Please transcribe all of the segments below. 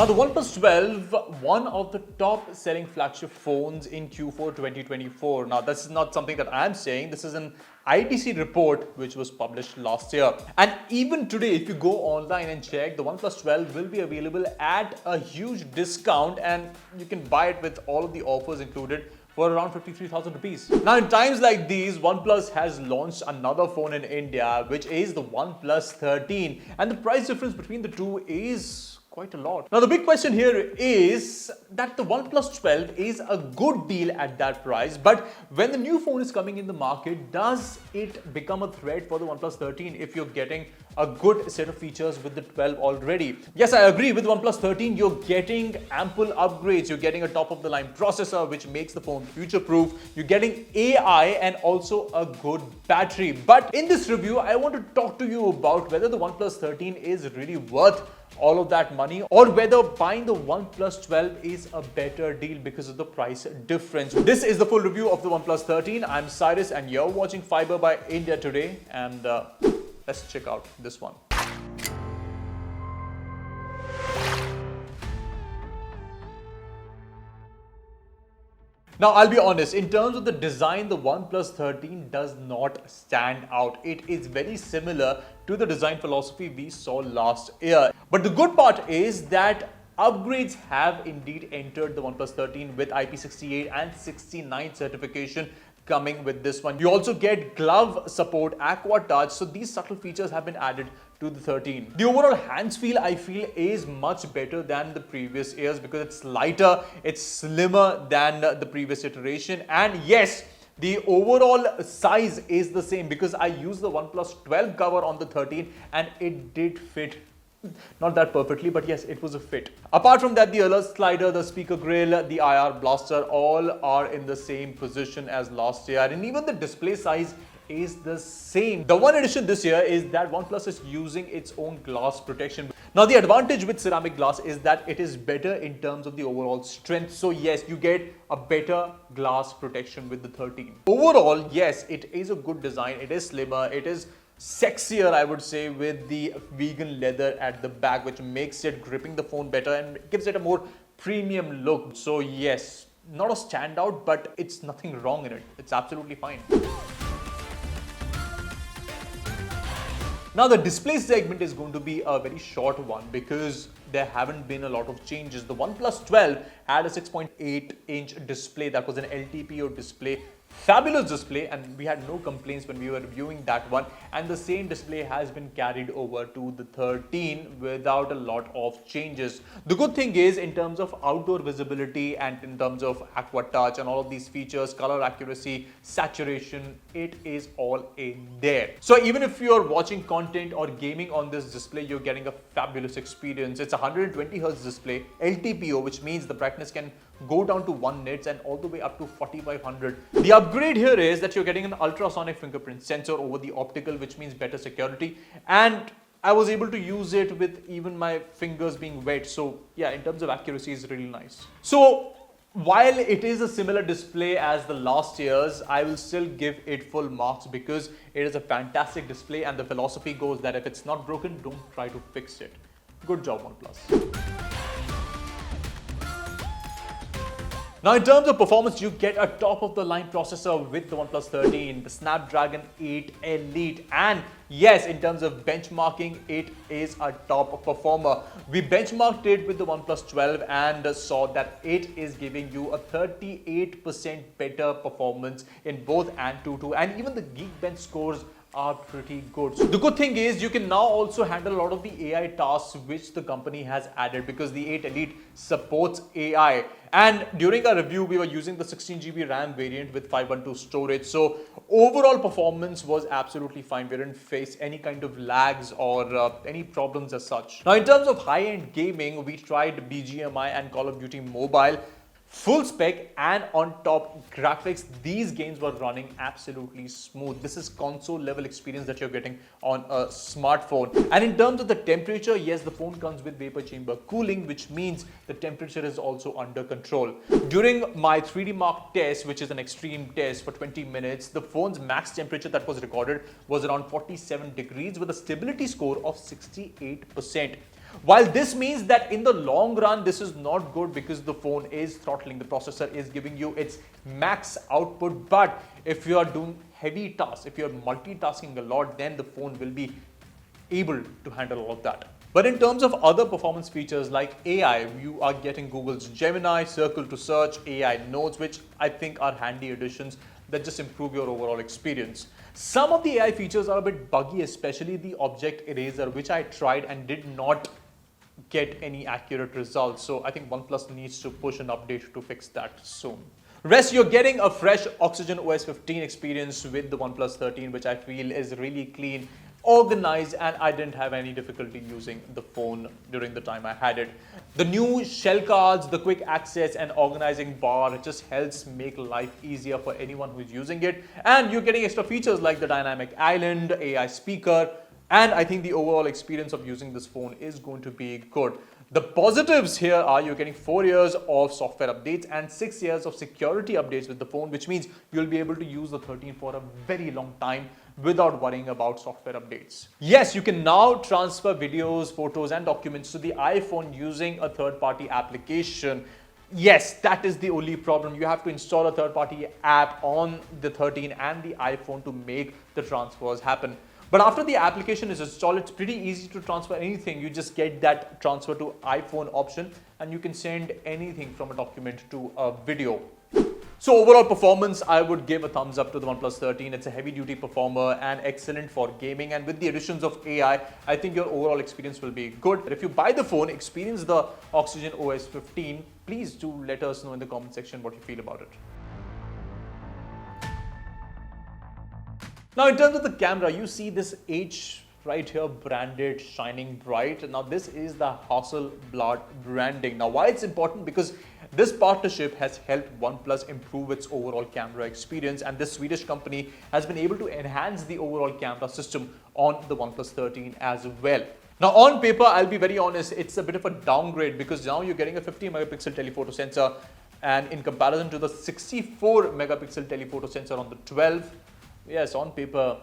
Now, the OnePlus 12, one of the top selling flagship phones in Q4 2024. Now, this is not something that I'm saying. This is an IDC report which was published last year. And even today, if you go online and check, the OnePlus 12 will be available at a huge discount, and you can buy it with all of the offers included for around 53,000 rupees. Now, in times like these, OnePlus has launched another phone in India, which is the OnePlus 13. And the price difference between the two is quite a lot. Now, the big question here is that the OnePlus 12 is a good deal at that price, but when the new phone is coming in the market, does it become a threat for the OnePlus 13 if you're getting a good set of features with the 12 already? Yes, I agree. With OnePlus 13, you're getting ample upgrades. You're getting a top-of-the-line processor, which makes the phone future-proof. You're getting AI and also a good battery. But in this review, I want to talk to you about whether the OnePlus 13 is really worth all of that money, or whether buying the OnePlus 12 is a better deal because of the price difference. This is the full review of the OnePlus 13. I'm Cyrus and you're watching Fiiber by India today, and let's check out this one. Now, I'll be honest, in terms of the design, the OnePlus 13 does not stand out. It is very similar to the design philosophy we saw last year. But the good part is that upgrades have indeed entered the OnePlus 13 with IP68 and 69 certification coming with this one. You also get glove support, Aqua Touch, so these subtle features have been added to the 13. The overall hands feel, I feel, is much better than the previous years because it's lighter, it's slimmer than the previous iteration, and yes, the overall size is the same because I used the OnePlus 12 cover on the 13 and it did fit. Not that perfectly, but yes, it was a fit. Apart from that, the alert slider, the speaker grill, the IR blaster, all are in the same position as last year, and even the display size is the same. The one addition this year is that OnePlus is using its own glass protection. Now, the advantage with ceramic glass is that it is better in terms of the overall strength. So yes, you get a better glass protection with the 13. Overall, yes, it is a good design. It is slimmer. It is sexier, I would say, with the vegan leather at the back, which makes it gripping the phone better and gives it a more premium look. So yes, not a standout, but it's nothing wrong in it. It's absolutely fine. Now, the display segment is going to be a very short one because there haven't been a lot of changes. The OnePlus 12 had a 6.8-inch display that was an LTPO display. Fabulous display, and we had no complaints when we were reviewing that one, and the same display has been carried over to the 13 without a lot of changes. The good thing is, in terms of outdoor visibility and in terms of Aqua Touch and all of these features, color accuracy, saturation, it is all in there. So even if you're watching content or gaming on this display, you're getting a fabulous experience. It's a 120 Hz display, LTPO, which means the brightness can go down to 1 nits and all the way up to 4500. The upgrade here is that you're getting an ultrasonic fingerprint sensor over the optical, which means better security, and I was able to use it with even my fingers being wet. So yeah, in terms of accuracy, is really nice. So while it is a similar display as the last year's, I will still give it full marks because it is a fantastic display, and the philosophy goes that if it's not broken, don't try to fix it. Good job, OnePlus. Now, in terms of performance, you get a top-of-the-line processor with the OnePlus 13, the Snapdragon 8 Elite, and yes, in terms of benchmarking, it is a top performer. We benchmarked it with the OnePlus 12 and saw that it is giving you a 38% better performance in both Antutu, and even the Geekbench scores are pretty good. So the good thing is you can now also handle a lot of the AI tasks which the company has added because the 8 Elite supports AI. And during our review, we were using the 16GB RAM variant with 512 storage. So overall performance was absolutely fine. We didn't face any kind of lags or any problems as such. Now, in terms of high-end gaming, we tried BGMI and Call of Duty Mobile. Full spec and on top graphics, these games were running absolutely smooth. This is console level experience that you're getting on a smartphone. And in terms of the temperature, yes, the phone comes with vapor chamber cooling, which means the temperature is also under control. During my 3D Mark test, which is an extreme test for 20 minutes, the phone's max temperature that was recorded was around 47 degrees with a stability score of 68%. While this means that in the long run, this is not good because the phone is throttling, the processor is giving you its max output. But if you are doing heavy tasks, if you're multitasking a lot, then the phone will be able to handle all of that. But in terms of other performance features like AI, you are getting Google's Gemini, Circle to Search, AI Notes, which I think are handy additions that just improve your overall experience. Some of the AI features are a bit buggy, especially the object eraser, which I tried and did not get any accurate results. So I think OnePlus needs to push an update to fix that soon. Rest, you're getting a fresh Oxygen OS 15 experience with the OnePlus 13, which I feel is really clean, organized, and I didn't have any difficulty using the phone during the time I had it. The new shell cards, the quick access and organizing bar just helps make life easier for anyone who's using it. And you're getting extra features like the dynamic island, AI speaker, and I think the overall experience of using this phone is going to be good. The positives here are you're getting 4 years of software updates and 6 years of security updates with the phone, which means you'll be able to use the 13 for a very long time without worrying about software updates. Yes, you can now transfer videos, photos, and documents to the iPhone using a third-party application. Yes, that is the only problem. You have to install a third-party app on the 13 and the iPhone to make the transfers happen. But after the application is installed, it's pretty easy to transfer anything. You just get that transfer to iPhone option and you can send anything from a document to a video. So overall performance, I would give a thumbs up to the OnePlus 13. It's a heavy duty performer and excellent for gaming. And with the additions of AI, I think your overall experience will be good. But if you buy the phone, experience the Oxygen OS 15, please do let us know in the comment section what you feel about it. Now, in terms of the camera, you see this H right here branded, shining bright. Now, this is the Hasselblad branding. Now, why it's important? Because this partnership has helped OnePlus improve its overall camera experience, and this Swedish company has been able to enhance the overall camera system on the OnePlus 13 as well. Now, on paper, I'll be very honest, it's a bit of a downgrade because now you're getting a 50 megapixel telephoto sensor, and in comparison to the 64 megapixel telephoto sensor on the 12, yes, on paper,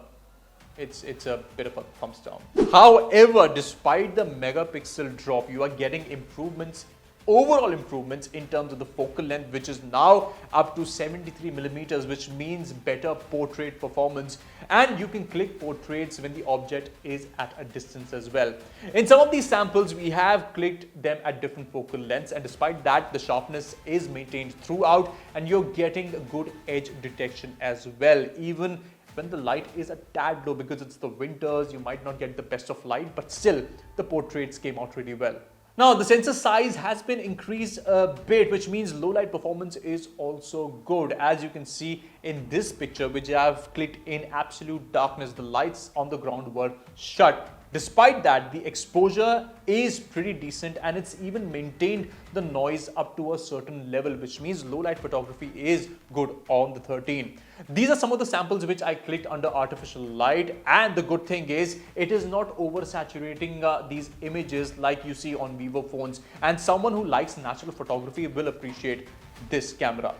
it's a bit of a thumbs down. However, despite the megapixel drop, you are getting improvements, overall improvements in terms of the focal length, which is now up to 73 millimeters, which means better portrait performance. And you can click portraits when the object is at a distance as well. In some of these samples, we have clicked them at different focal lengths, and despite that, the sharpness is maintained throughout, and you're getting a good edge detection as well, even when the light is a tad low. Because it's the winters, you might not get the best of light, but still the portraits came out really well. Now, the sensor size has been increased a bit, which means low light performance is also good. As you can see in this picture, which I have clicked in absolute darkness, the lights on the ground were shut. Despite that, the exposure is pretty decent, and it's even maintained the noise up to a certain level, which means low light photography is good on the 13. These are some of the samples which I clicked under artificial light, and the good thing is it is not oversaturating these images like you see on Vivo phones, and someone who likes natural photography will appreciate this camera.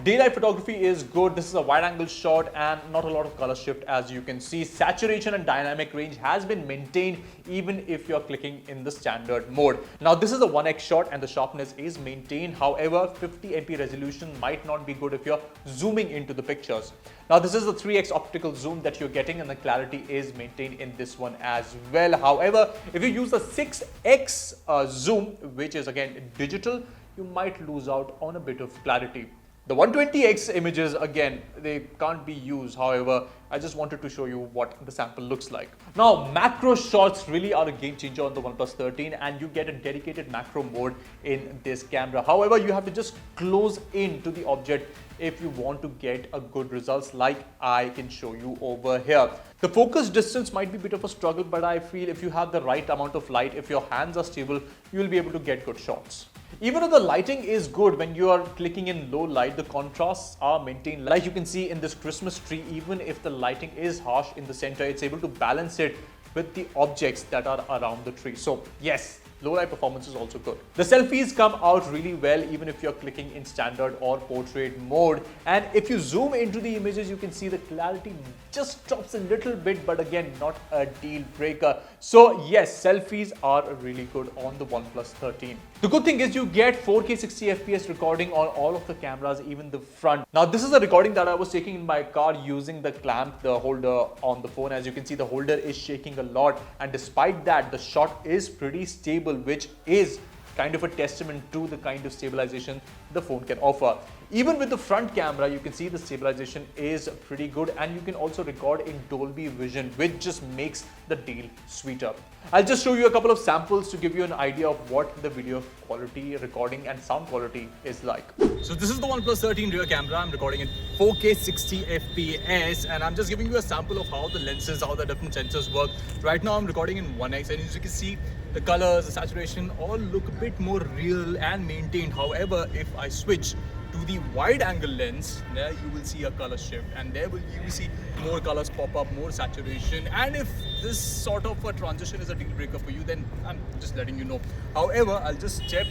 Daylight photography is good. This is a wide angle shot and not a lot of color shift, as you can see. Saturation and dynamic range has been maintained even if you're clicking in the standard mode. Now, this is a 1x shot and the sharpness is maintained. However, 50 MP resolution might not be good if you're zooming into the pictures. Now, this is the 3x optical zoom that you're getting, and the clarity is maintained in this one as well. However, if you use the 6x zoom, which is again digital, you might lose out on a bit of clarity. The 120x images, again, they can't be used. However, I just wanted to show you what the sample looks like. Now, macro shots really are a game changer on the OnePlus 13, and you get a dedicated macro mode in this camera. However, you have to just close in to the object if you want to get a good results, like I can show you over here. The focus distance might be a bit of a struggle, but I feel if you have the right amount of light, if your hands are stable, you will be able to get good shots. Even though the lighting is good when you are clicking in low light, the contrasts are maintained. Like you can see in this Christmas tree, even if the lighting is harsh in the center, it's able to balance it with the objects that are around the tree. So yes, low light performance is also good. The selfies come out really well even if you're clicking in standard or portrait mode, and if you zoom into the images you can see the clarity just drops a little bit, but again not a deal breaker. So yes, selfies are really good on the OnePlus 13. The good thing is you get 4K 60 FPS recording on all of the cameras, even the front. Now this is a recording that I was taking in my car using the clamp, the holder on the phone. As you can see, the holder is shaking a lot, and despite that the shot is pretty stable, which is kind of a testament to the kind of stabilization the phone can offer. Even with the front camera, you can see the stabilization is pretty good, and you can also record in Dolby Vision, which just makes the deal sweeter. I'll just show you a couple of samples to give you an idea of what the video quality, recording and sound quality is like. So this is the OnePlus 13 rear camera. I'm recording in 4K 60 FPS, and I'm just giving you a sample of how the lenses, how the different sensors work. Right now I'm recording in 1x, and as you can see, the colors, the saturation all look a bit more real and maintained. However, if I switch to the wide angle lens, there you will see a color shift, and there you will see more colors pop up, more saturation. And if this sort of a transition is a deal breaker for you, then I'm just letting you know. However, I'll just step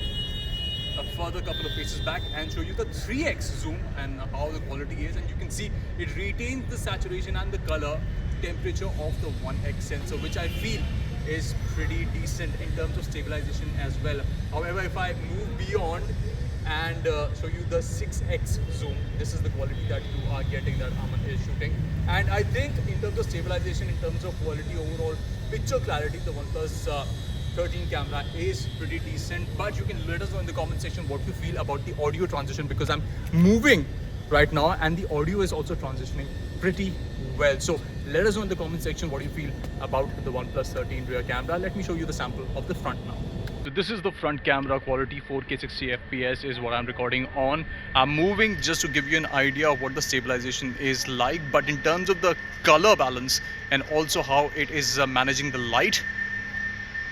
a further couple of paces back and show you the 3x zoom and how the quality is, and you can see it retains the saturation and the color temperature of the 1x sensor, which I feel is pretty decent in terms of stabilization as well. However, if I move beyond and show you the 6x zoom, this is the quality that you are getting, that Aman is shooting. And I think in terms of stabilization, in terms of quality, overall picture clarity, the OnePlus 13 camera is pretty decent. But you can let us know in the comment section what you feel about the audio transition, because I'm moving right now and the audio is also transitioning pretty well. So let us know in the comment section what you feel about the OnePlus 13 rear camera. Let me show you the sample of the front now. So this is the front camera quality. 4K 60 FPS is what I'm recording on. I'm moving just to give you an idea of what the stabilization is like, but in terms of the color balance and also how it is managing the light,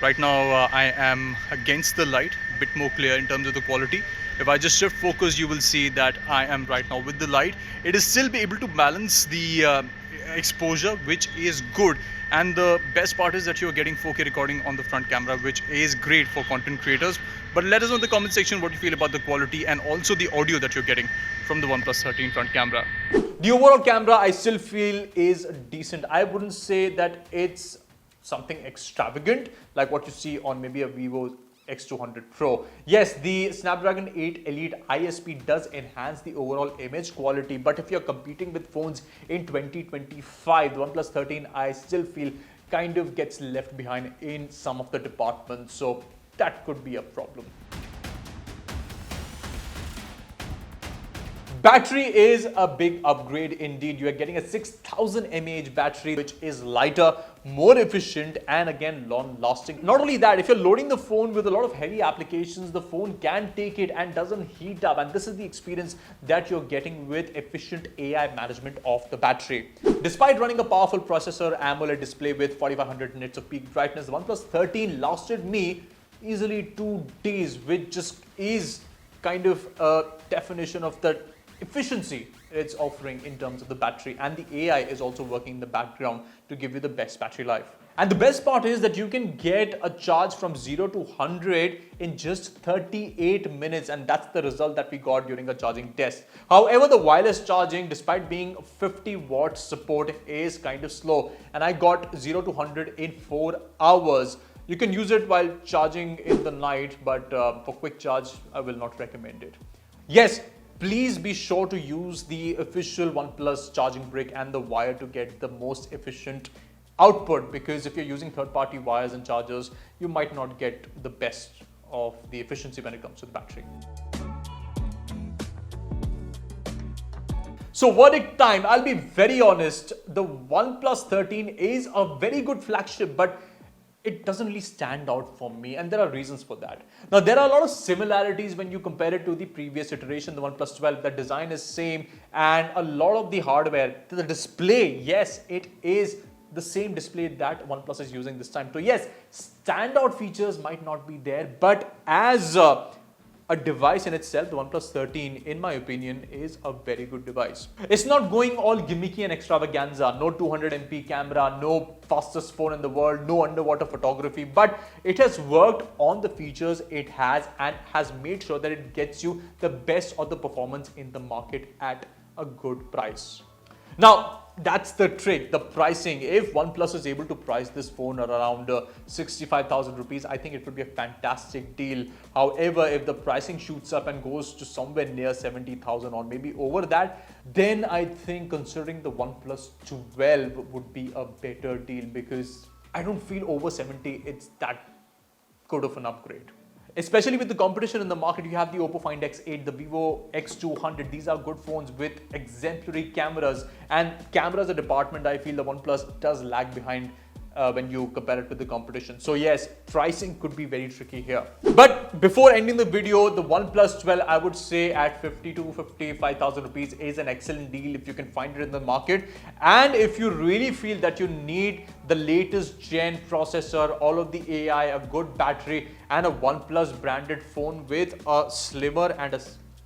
right now I am against the light, a bit more clear in terms of the quality. If I just shift focus, you will see that I am right now with the light. It is still be able to balance the exposure, which is good. And the best part is that you're getting 4K recording on the front camera, which is great for content creators. But let us know in the comment section what you feel about the quality and also the audio that you're getting from the OnePlus 13 front camera. The overall camera I still feel is decent. I wouldn't say that it's something extravagant like what you see on maybe a Vivo X200 Pro. Yes, the Snapdragon 8 Elite ISP does enhance the overall image quality, but if you're competing with phones in 2025, the OnePlus 13 I still feel kind of gets left behind in some of the departments, so that could be a problem. Battery is a big upgrade indeed. You are getting a 6000 mAh battery, which is lighter, more efficient, and again long lasting. Not only that, if you're loading the phone with a lot of heavy applications, the phone can take it and doesn't heat up, and this is the experience that you're getting with efficient AI management of the battery. Despite running a powerful processor, AMOLED display with 4500 nits of peak brightness, the OnePlus 13 lasted me easily 2 days, which just is kind of a definition of the efficiency it's offering in terms of the battery, and the AI is also working in the background to give you the best battery life. And the best part is that you can get a charge from 0 to 100 in just 38 minutes, and that's the result that we got during a charging test. However, the wireless charging, despite being 50 watts support, is kind of slow, and I got 0 to 100 in 4 hours. You can use it while charging in the night, but for quick charge, I will not recommend it. Yes, please be sure to use the official OnePlus charging brick and the wire to get the most efficient output, because if you're using third-party wires and chargers, you might not get the best of the efficiency when it comes to the battery. So verdict time, I'll be very honest, the OnePlus 13 is a very good flagship, but it doesn't really stand out for me, and there are reasons for that. Now, there are a lot of similarities when you compare it to the previous iteration, the OnePlus 12. The design is same, and a lot of the hardware, the display, yes, it is the same display that OnePlus is using this time. So yes, standout features might not be there, but as a device in itself, the OnePlus 13, in my opinion, is a very good device. It's not going all gimmicky and extravaganza, no 200 MP camera, no fastest phone in the world, no underwater photography, but it has worked on the features it has and has made sure that it gets you the best of the performance in the market at a good price. Now, that's the trick, the pricing. If OnePlus is able to price this phone around 65,000 rupees, I think it would be a fantastic deal. However, if the pricing shoots up and goes to somewhere near 70,000 or maybe over that, then I think considering the OnePlus 12 would be a better deal, because I don't feel over 70 it's that good of an upgrade. Especially with the competition in the market, you have the Oppo Find X8, the Vivo X200. These are good phones with exemplary cameras, and cameras a department I feel the OnePlus does lag behind when you compare it with the competition. So yes, pricing could be very tricky here. But before ending the video, the OnePlus 12, I would say at 50 to 55,000 rupees is an excellent deal if you can find it in the market. And if you really feel that you need the latest gen processor, all of the AI, a good battery, and a OnePlus branded phone with a slimmer and a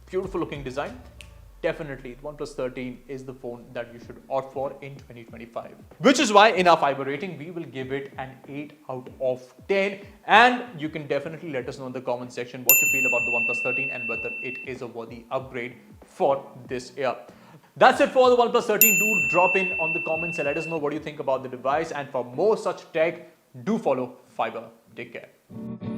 beautiful looking design, definitely OnePlus 13 is the phone that you should opt for in 2025. Which is why in our Fiiber rating, we will give it an 8 out of 10. And you can definitely let us know in the comment section what you feel about the OnePlus 13 and whether it is a worthy upgrade for this year. That's it for the OnePlus 13. Do drop in on the comments and let us know what you think about the device. And for more such tech, do follow Fiiber. Take care.